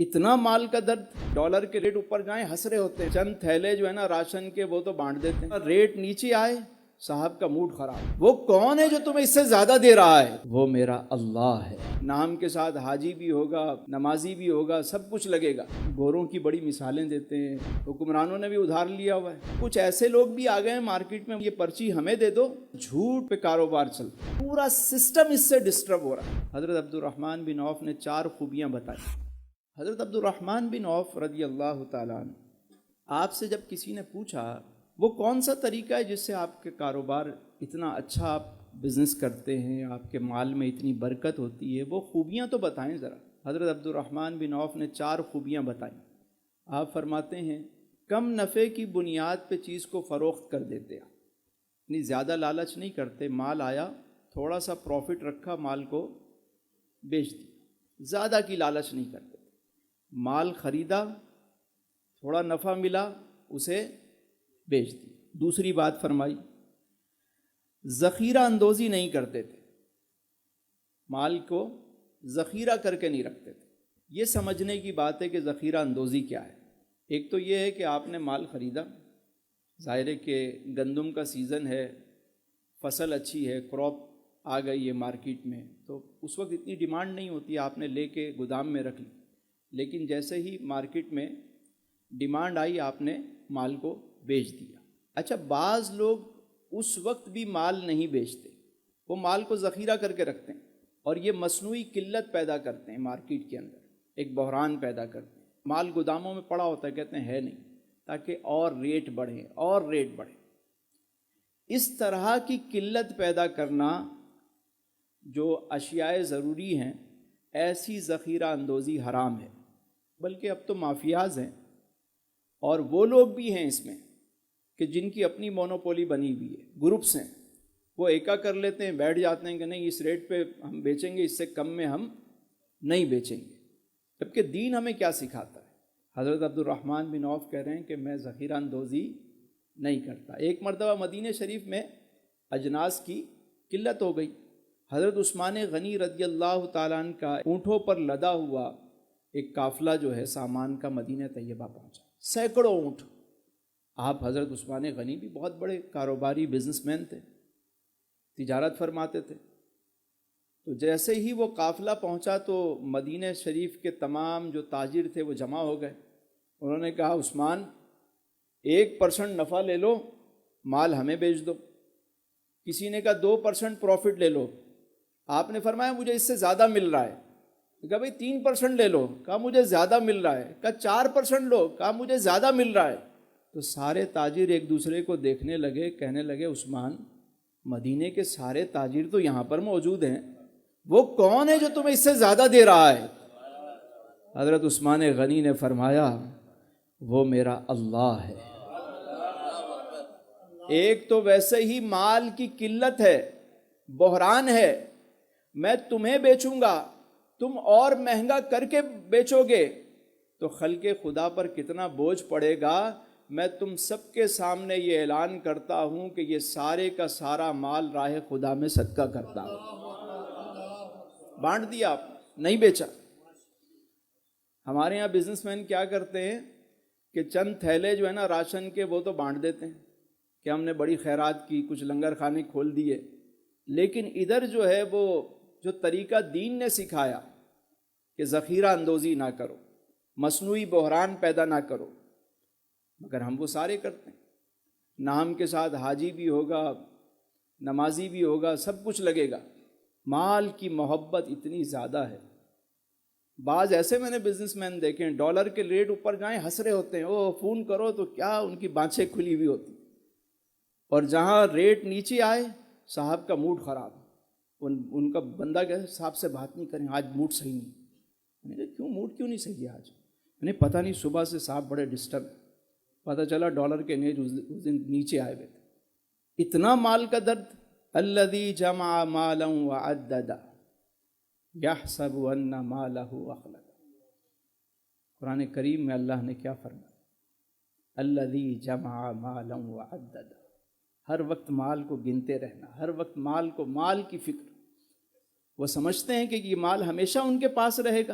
اتنا مال کا درد، ڈالر کے ریٹ اوپر جائیں ہنس رہے ہوتے ہیں، چند تھیلے جو ہے نا راشن کے وہ تو بانٹ دیتے ہیں، ریٹ نیچے آئے صاحب کا موڈ خراب۔ وہ کون ہے جو تمہیں اس سے زیادہ دے رہا ہے؟ وہ میرا اللہ ہے۔ نام کے ساتھ حاجی بھی ہوگا، نمازی بھی ہوگا، سب کچھ لگے گا۔ گوروں کی بڑی مثالیں دیتے ہیں، حکمرانوں نے بھی ادھار لیا ہوا ہے۔ کچھ ایسے لوگ بھی آ گئے ہیں مارکیٹ میں، یہ پرچی ہمیں دے دو، جھوٹ پہ کاروبار چلتا، پورا سسٹم اس سے ڈسٹرب ہو رہا ہے۔ حضرت عبد الرحمن بن عوف نے 4 خوبیاں بتائی۔ حضرت عبد الرحمن بن عوف رضی اللہ تعالیٰ عنہ، آپ سے جب کسی نے پوچھا وہ کون سا طریقہ ہے جس سے آپ کے کاروبار اتنا اچھا آپ بزنس کرتے ہیں، آپ کے مال میں اتنی برکت ہوتی ہے، وہ خوبیاں تو بتائیں ذرا۔ حضرت عبد الرحمن بن عوف نے 4 خوبیاں بتائیں۔ آپ فرماتے ہیں کم نفع کی بنیاد پہ چیز کو فروخت کر دیتے ہیں، یعنی زیادہ لالچ نہیں کرتے، مال آیا تھوڑا سا پروفٹ رکھا، مال کو بیچ دیا، زیادہ کی لالچ نہیں کرتے، مال خریدا تھوڑا نفع ملا اسے بیچ دی۔ دوسری بات فرمائی ذخیرہ اندوزی نہیں کرتے تھے، مال کو ذخیرہ کر کے نہیں رکھتے تھے۔ یہ سمجھنے کی بات ہے کہ ذخیرہ اندوزی کیا ہے۔ ایک تو یہ ہے کہ آپ نے مال خریدا، ظاہر ہے کہ گندم کا سیزن ہے، فصل اچھی ہے، کراپ آ گئی ہے مارکیٹ میں، تو اس وقت اتنی ڈیمانڈ نہیں ہوتی، آپ نے لے کے گودام میں رکھ لی، لیکن جیسے ہی مارکیٹ میں ڈیمانڈ آئی آپ نے مال کو بیچ دیا۔ اچھا، بعض لوگ اس وقت بھی مال نہیں بیچتے، وہ مال کو ذخیرہ کر کے رکھتے ہیں، اور یہ مصنوعی قلت پیدا کرتے ہیں مارکیٹ کے اندر، ایک بحران پیدا کرتے ہیں۔ مال گوداموں میں پڑا ہوتا ہے، کہتے ہیں ہے نہیں، تاکہ اور ریٹ بڑھیں اور ریٹ بڑھیں۔ اس طرح کی قلت پیدا کرنا، جو اشیاء ضروری ہیں ایسی ذخیرہ اندوزی حرام ہے، بلکہ اب تو مافیاز ہیں، اور وہ لوگ بھی ہیں اس میں کہ جن کی اپنی مونوپولی بنی ہوئی ہے، گروپس ہیں، وہ ایکا کر لیتے ہیں، بیٹھ جاتے ہیں کہ نہیں اس ریٹ پہ ہم بیچیں گے، اس سے کم میں ہم نہیں بیچیں گے۔ جبکہ دین ہمیں کیا سکھاتا ہے؟ حضرت عبد الرحمن بن عوف کہہ رہے ہیں کہ میں ذخیرہ اندوزی نہیں کرتا۔ ایک مرتبہ مدینہ شریف میں اجناس کی قلت ہو گئی، حضرت عثمان غنی رضی اللہ تعالیٰ عنہ کا اونٹوں پر لدا ہوا ایک قافلہ جو ہے سامان کا مدینہ طیبہ پہنچا، سینکڑوں اونٹ۔ آپ حضرت عثمان غنی بھی بہت بڑے کاروباری بزنس مین تھے، تجارت فرماتے تھے، تو جیسے ہی وہ قافلہ پہنچا تو مدینہ شریف کے تمام جو تاجر تھے وہ جمع ہو گئے۔ انہوں نے کہا عثمان 1% نفع لے لو، مال ہمیں بیچ دو۔ کسی نے کہا 2% پروفٹ لے لو، آپ نے فرمایا مجھے اس سے زیادہ مل رہا ہے۔ کہا بھئی 3% لے لو، کہا مجھے زیادہ مل رہا ہے۔ کہا 4% لو، کہا مجھے زیادہ مل رہا ہے۔ تو سارے تاجر ایک دوسرے کو دیکھنے لگے، کہنے لگے عثمان مدینے کے سارے تاجر تو یہاں پر موجود ہیں، وہ کون ہے جو تمہیں اس سے زیادہ دے رہا ہے؟ حضرت عثمان غنی نے فرمایا وہ میرا اللہ ہے۔ ایک تو ویسے ہی مال کی قلت ہے، بحران ہے، میں تمہیں بیچوں گا، تم اور مہنگا کر کے بیچو گے تو خلق خدا پر کتنا بوجھ پڑے گا۔ میں تم سب کے سامنے یہ اعلان کرتا ہوں کہ یہ سارے کا سارا مال راہ خدا میں صدقہ کرتا ہوں۔ بانٹ دیا، نہیں بیچا۔ ہمارے یہاں بزنس مین کیا کرتے ہیں کہ چند تھیلے جو ہے نا راشن کے وہ تو بانٹ دیتے ہیں کہ ہم نے بڑی خیرات کی، کچھ لنگر خانے کھول دیے، لیکن ادھر جو ہے وہ جو طریقہ دین نے سکھایا کہ ذخیرہ اندوزی نہ کرو، مصنوعی بحران پیدا نہ کرو، مگر ہم وہ سارے کرتے ہیں۔ نام کے ساتھ حاجی بھی ہوگا، نمازی بھی ہوگا، سب کچھ لگے گا۔ مال کی محبت اتنی زیادہ ہے۔ بعض ایسے میں نے بزنس مین دیکھے ہیں، ڈالر کے ریٹ اوپر جائیں ہنس رہے ہوتے ہیں، وہ فون کرو تو کیا ان کی بانچیں کھلی ہوئی ہوتی، اور جہاں ریٹ نیچے آئے صاحب کا موڈ خراب، ان کا بندہ کہے صاحب سے بات نہیں کریں، آج موڈ صحیح نہیں۔ میں نے کہا کیوں موڈ کیوں نہیں صحیح ہے آج؟ میں نے پتہ نہیں، صبح سے صاحب بڑے ڈسٹرب، پتہ چلا ڈالر کے نیج اس دن نیچے آئے ہوئے تھے۔ اتنا مال کا درد۔ الذی جمع مالا وعددا یحسب ان مالہ اخلد۔ قرآن کریم میں اللہ نے کیا فرمایا؟ الذی جمع مالا وعددا، ہر وقت مال کو گنتے رہنا، ہر وقت مال کو، مال کی فکر۔ وہ سمجھتے ہیں کہ یہ مال ہمیشہ ان کے پاس رہے گا،